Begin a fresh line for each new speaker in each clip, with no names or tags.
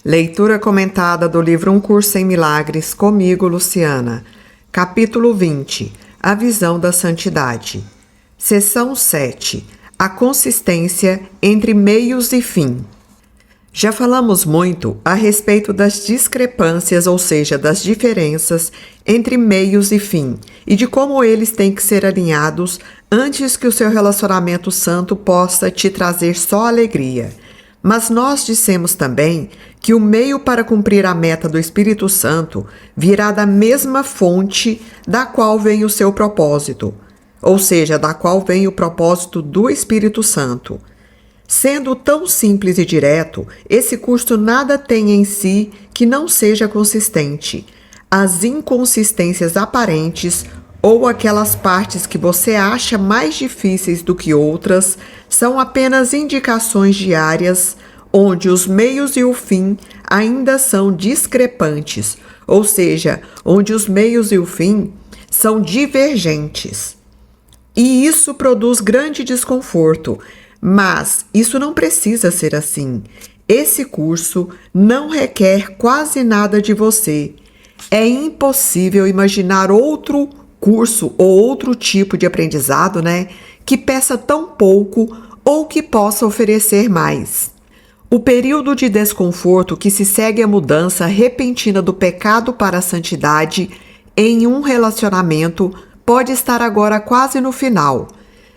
Leitura comentada do livro Um Curso em Milagres, comigo, Luciana. Capítulo 20. A visão da santidade. Seção 7. A consistência entre meios e fim. Já falamos muito a respeito das discrepâncias, ou seja, das diferenças entre meios e fim, e de como eles têm que ser alinhados antes que o seu relacionamento santo possa te trazer só alegria. Mas nós dissemos também que o meio para cumprir a meta do Espírito Santo virá da mesma fonte da qual vem o seu propósito, ou seja, da qual vem o propósito do Espírito Santo. Sendo tão simples e direto, esse curso nada tem em si que não seja consistente. As inconsistências aparentes ou aquelas partes que você acha mais difíceis do que outras são apenas indicações diárias onde os meios e o fim ainda são discrepantes, ou seja, onde os meios e o fim são divergentes. E isso produz grande desconforto, mas isso não precisa ser assim. Esse curso não requer quase nada de você. É impossível imaginar outro curso ou outro tipo de aprendizado, que peça tão pouco ou que possa oferecer mais. O período de desconforto que se segue à mudança repentina do pecado para a santidade em um relacionamento pode estar agora quase no final.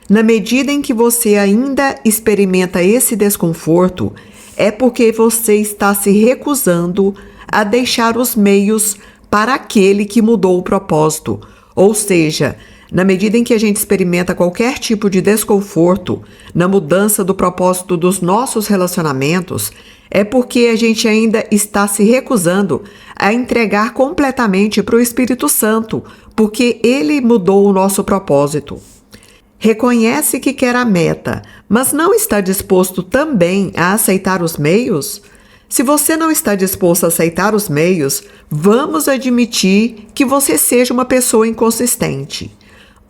Na medida em que você ainda experimenta esse desconforto, é porque você está se recusando a deixar os meios para aquele que mudou o propósito. Ou seja, na medida em que a gente experimenta qualquer tipo de desconforto na mudança do propósito dos nossos relacionamentos, é porque a gente ainda está se recusando a entregar completamente para o Espírito Santo, porque ele mudou o nosso propósito. Reconhece que quer a meta, mas não está disposto também a aceitar os meios? Se você não está disposto a aceitar os meios, vamos admitir que você seja uma pessoa inconsistente.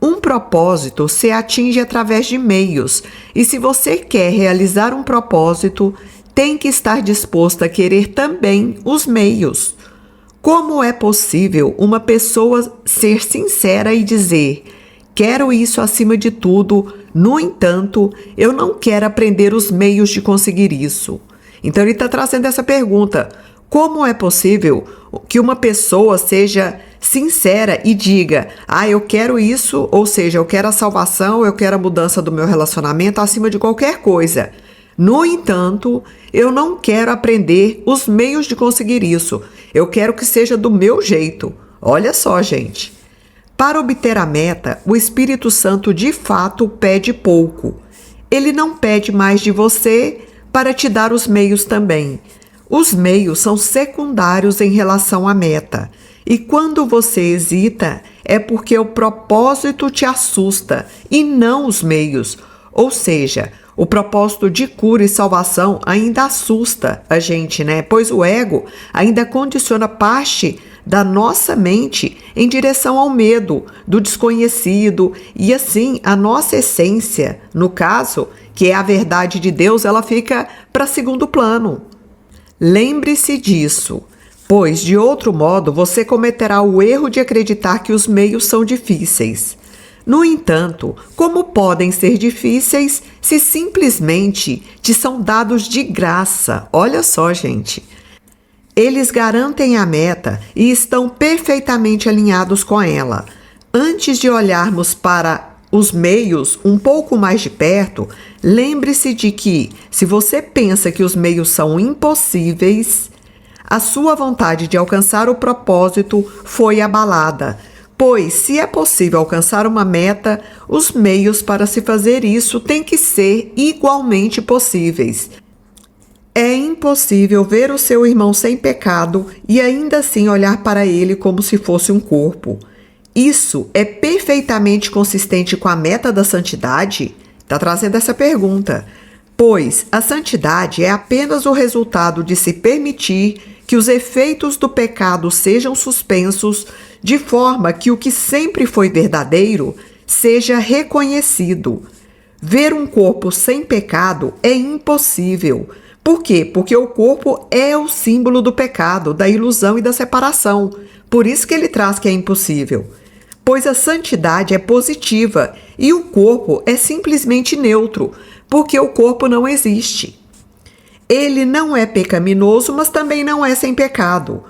Um propósito se atinge através de meios, e se você quer realizar um propósito, tem que estar disposto a querer também os meios. Como é possível uma pessoa ser sincera e dizer: quero isso acima de tudo, no entanto, eu não quero aprender os meios de conseguir isso? Então ele está trazendo essa pergunta: como é possível que uma pessoa seja sincera e diga: eu quero isso, ou seja, eu quero a salvação, eu quero a mudança do meu relacionamento acima de qualquer coisa. No entanto, eu não quero aprender os meios de conseguir isso. Eu quero que seja do meu jeito. Olha só, gente. Para obter a meta, o Espírito Santo de fato pede pouco. Ele não pede mais de você para te dar os meios também. Os meios são secundários em relação à meta. E quando você hesita, é porque o propósito te assusta e não os meios. Ou seja, o propósito de cura e salvação ainda assusta a gente, Pois o ego ainda condiciona parte da nossa mente em direção ao medo, do desconhecido, e assim a nossa essência, no caso, que é a verdade de Deus, ela fica para segundo plano. Lembre-se disso, pois de outro modo você cometerá o erro de acreditar que os meios são difíceis. No entanto, como podem ser difíceis se simplesmente te são dados de graça? Olha só, gente. Eles garantem a meta e estão perfeitamente alinhados com ela. Antes de olharmos para os meios um pouco mais de perto, lembre-se de que, se você pensa que os meios são impossíveis, a sua vontade de alcançar o propósito foi abalada. Pois, se é possível alcançar uma meta, os meios para se fazer isso têm que ser igualmente possíveis. É impossível ver o seu irmão sem pecado e ainda assim olhar para ele como se fosse um corpo. Isso é perfeitamente consistente com a meta da santidade? Está trazendo essa pergunta. Pois a santidade é apenas o resultado de se permitir que os efeitos do pecado sejam suspensos, de forma que o que sempre foi verdadeiro seja reconhecido. Ver um corpo sem pecado é impossível, Por quê? Porque o corpo é o símbolo do pecado, da ilusão e da separação. Por isso que ele traz que é impossível. Pois a santidade é positiva e o corpo é simplesmente neutro, porque o corpo não existe. Ele não é pecaminoso, mas também não é sem pecado.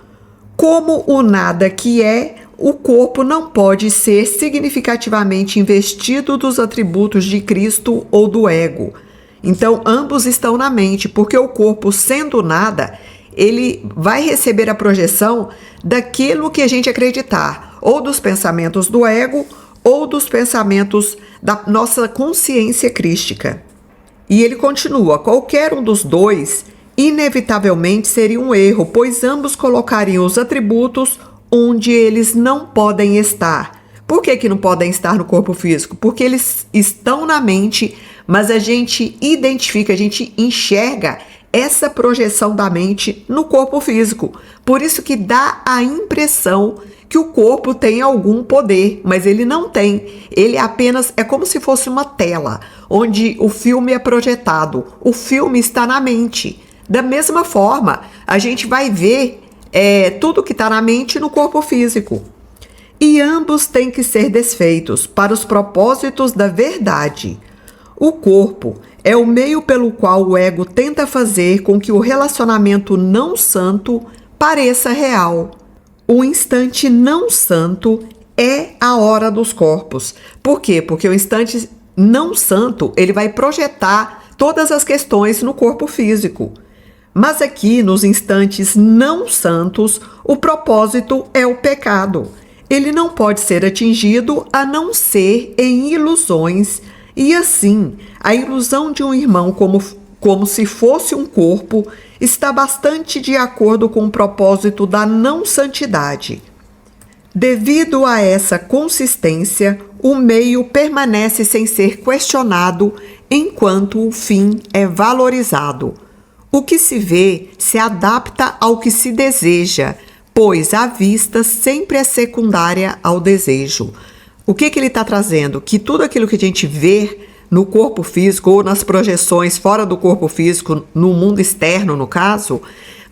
Como o nada que é, o corpo não pode ser significativamente investido dos atributos de Cristo ou do ego. Então, ambos estão na mente, porque o corpo, sendo nada, ele vai receber a projeção daquilo que a gente acreditar, ou dos pensamentos do ego, ou dos pensamentos da nossa consciência crística. E ele continua: qualquer um dos dois, inevitavelmente seria um erro, pois ambos colocariam os atributos onde eles não podem estar. Por que não podem estar no corpo físico? Porque eles estão na mente, mas a gente identifica, a gente enxerga essa projeção da mente no corpo físico. Por isso que dá a impressão que o corpo tem algum poder, mas ele não tem. Ele apenas é como se fosse uma tela, onde o filme é projetado. O filme está na mente. Da mesma forma, a gente vai ver tudo que está na mente no corpo físico. E ambos têm que ser desfeitos para os propósitos da verdade. O corpo é o meio pelo qual o ego tenta fazer com que o relacionamento não santo pareça real. O instante não santo é a hora dos corpos. Por quê? Porque o instante não santo, ele vai projetar todas as questões no corpo físico. Mas aqui, nos instantes não santos, o propósito é o pecado. Ele não pode ser atingido a não ser em ilusões. E assim, a ilusão de um irmão como se fosse um corpo está bastante de acordo com o propósito da não santidade. Devido a essa consistência, o meio permanece sem ser questionado enquanto o fim é valorizado. O que se vê se adapta ao que se deseja, pois a vista sempre é secundária ao desejo. O que ele está trazendo? Que tudo aquilo que a gente vê no corpo físico ou nas projeções fora do corpo físico, no mundo externo, no caso,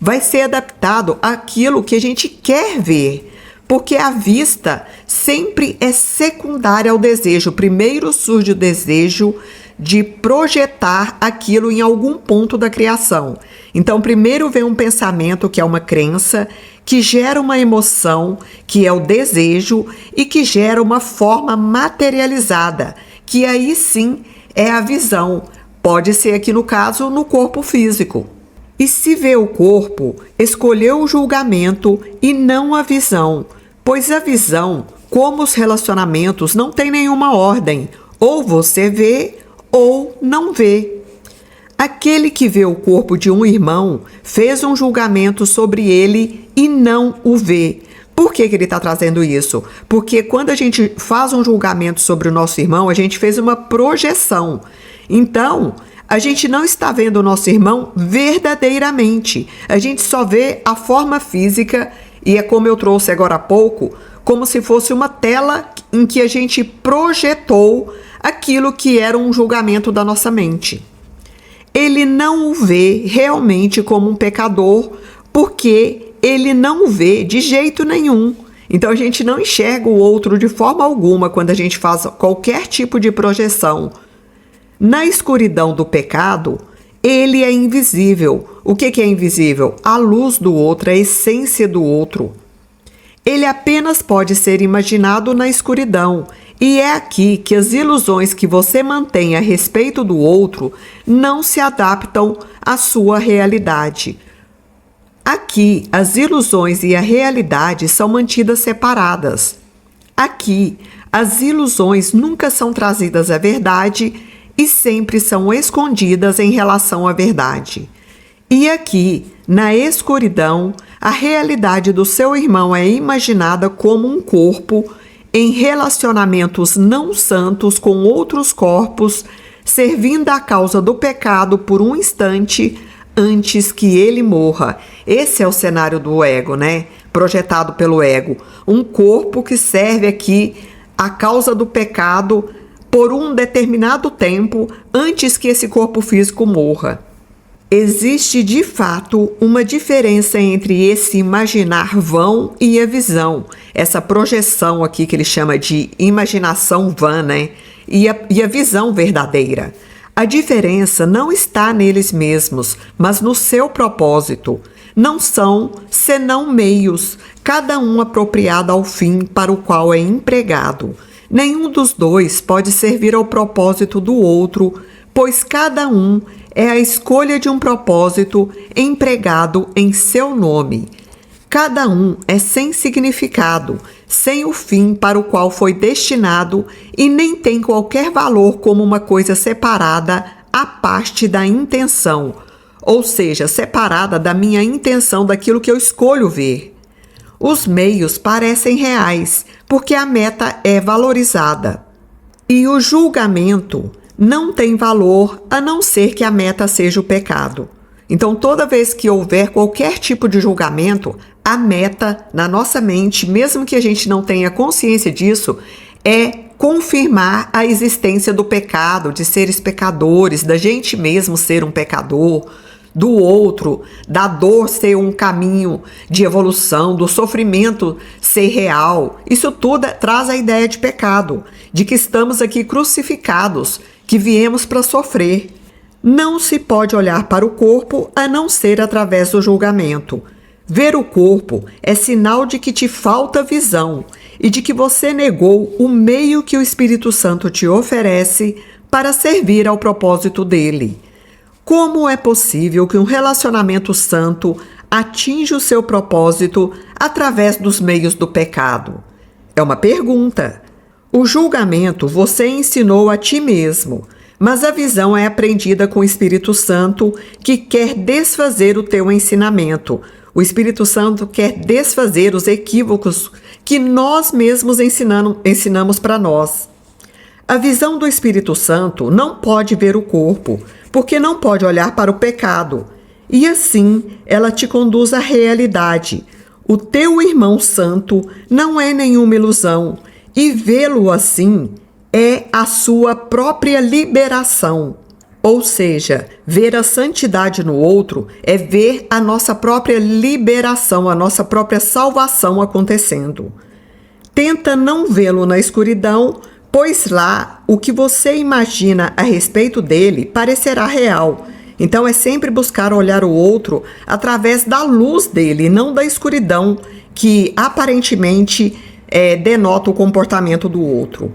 vai ser adaptado àquilo que a gente quer ver, porque a vista sempre é secundária ao desejo. Primeiro surge o desejo de projetar aquilo em algum ponto da criação. Então, primeiro vem um pensamento, que é uma crença, que gera uma emoção, que é o desejo, e que gera uma forma materializada, que aí sim é a visão. Pode ser aqui no caso, no corpo físico. E se vê o corpo, escolheu o julgamento e não a visão, pois a visão, como os relacionamentos, não tem nenhuma ordem. Ou você vê ou não vê. Aquele que vê o corpo de um irmão fez um julgamento sobre ele e não o vê. Por que ele está trazendo isso? Porque quando a gente faz um julgamento sobre o nosso irmão, a gente fez uma projeção. Então, a gente não está vendo o nosso irmão verdadeiramente. A gente só vê a forma física, e é como eu trouxe agora há pouco, como se fosse uma tela em que a gente projetou aquilo que era um julgamento da nossa mente. Ele não o vê realmente como um pecador, porque ele não o vê de jeito nenhum. Então a gente não enxerga o outro de forma alguma quando a gente faz qualquer tipo de projeção. Na escuridão do pecado, ele é invisível. O que é invisível? A luz do outro, a essência do outro. Ele apenas pode ser imaginado na escuridão. E é aqui que as ilusões que você mantém a respeito do outro não se adaptam à sua realidade. Aqui, as ilusões e a realidade são mantidas separadas. Aqui, as ilusões nunca são trazidas à verdade e sempre são escondidas em relação à verdade. E aqui, na escuridão, a realidade do seu irmão é imaginada como um corpo em relacionamentos não santos com outros corpos, servindo à causa do pecado por um instante antes que ele morra. Esse é o cenário do ego, né? Projetado pelo ego. Um corpo que serve aqui à causa do pecado por um determinado tempo antes que esse corpo físico morra. Existe de fato uma diferença entre esse imaginar vão e a visão, essa projeção aqui que ele chama de imaginação vã, né? E a visão verdadeira. A diferença não está neles mesmos, mas no seu propósito. Não são senão meios, cada um apropriado ao fim para o qual é empregado. Nenhum dos dois pode servir ao propósito do outro, pois cada um é a escolha de um propósito empregado em seu nome. Cada um é sem significado, sem o fim para o qual foi destinado e nem tem qualquer valor como uma coisa separada à parte da intenção, ou seja, separada da minha intenção daquilo que eu escolho ver. Os meios parecem reais, porque a meta é valorizada. E o julgamento não tem valor a não ser que a meta seja o pecado. Então, toda vez que houver qualquer tipo de julgamento, a meta na nossa mente, mesmo que a gente não tenha consciência disso, é confirmar a existência do pecado, de seres pecadores, da gente mesmo ser um pecador, do outro, da dor ser um caminho de evolução, do sofrimento ser real. Isso tudo traz a ideia de pecado, de que estamos aqui crucificados, que viemos para sofrer. Não se pode olhar para o corpo a não ser através do julgamento. Ver o corpo é sinal de que te falta visão e de que você negou o meio que o Espírito Santo te oferece para servir ao propósito dele. Como é possível que um relacionamento santo atinja o seu propósito através dos meios do pecado? É uma pergunta. O julgamento você ensinou a ti mesmo, mas a visão é aprendida com o Espírito Santo, que quer desfazer o teu ensinamento. O Espírito Santo quer desfazer os equívocos que nós mesmos ensinamos para nós. A visão do Espírito Santo não pode ver o corpo, porque não pode olhar para o pecado. E assim, ela te conduz à realidade. O teu irmão santo não é nenhuma ilusão, e vê-lo assim é a sua própria liberação. Ou seja, ver a santidade no outro é ver a nossa própria liberação, a nossa própria salvação acontecendo. Tenta não vê-lo na escuridão, pois lá o que você imagina a respeito dele parecerá real. Então é sempre buscar olhar o outro através da luz dele, não da escuridão que aparentemente denota o comportamento do outro.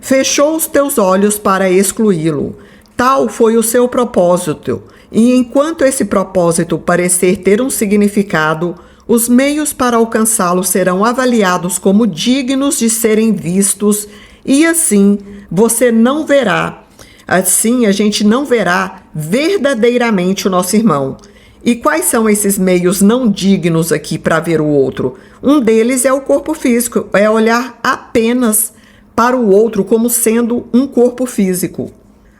Fechou os teus olhos para excluí-lo. Tal foi o seu propósito, e enquanto esse propósito parecer ter um significado, os meios para alcançá-lo serão avaliados como dignos de serem vistos, e assim você não verá. Assim a gente não verá verdadeiramente o nosso irmão. E quais são esses meios não dignos aqui para ver o outro? Um deles é o corpo físico, é olhar apenas para o outro como sendo um corpo físico.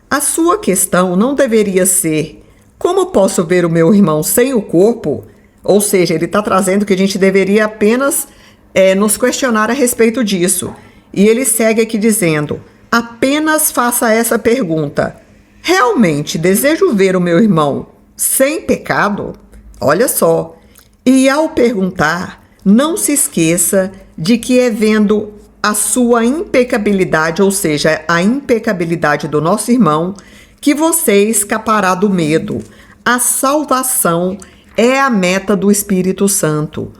A sua questão não deveria ser: como posso ver o meu irmão sem o corpo? Ou seja, ele está trazendo que a gente deveria apenas nos questionar a respeito disso. E ele segue aqui dizendo: apenas faça essa pergunta: realmente desejo ver o meu irmão sem pecado? Olha só. E ao perguntar, não se esqueça de que é vendo a sua impecabilidade, ou seja, a impecabilidade do nosso irmão, que você escapará do medo. A salvação é a meta do Espírito Santo.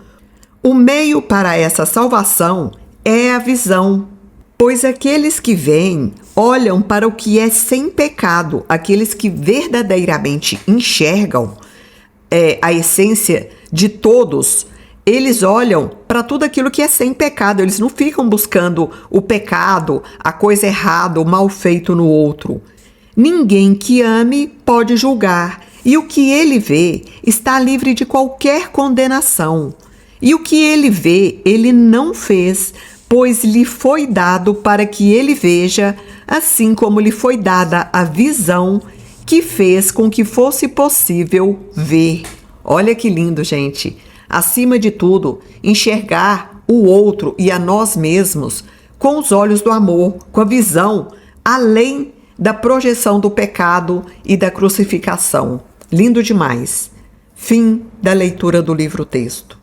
O meio para essa salvação é a visão, pois aqueles que veem olham para o que é sem pecado, aqueles que verdadeiramente enxergam a essência de todos. Eles olham para tudo aquilo que é sem pecado, eles não ficam buscando o pecado, a coisa errada, o mal feito no outro. Ninguém que ame pode julgar, e o que ele vê está livre de qualquer condenação. E o que ele vê, ele não fez, pois lhe foi dado para que ele veja, assim como lhe foi dada a visão que fez com que fosse possível ver. Olha que lindo, gente! Acima de tudo, enxergar o outro e a nós mesmos com os olhos do amor, com a visão além da projeção do pecado e da crucificação. Lindo demais. Fim da leitura do livro-texto.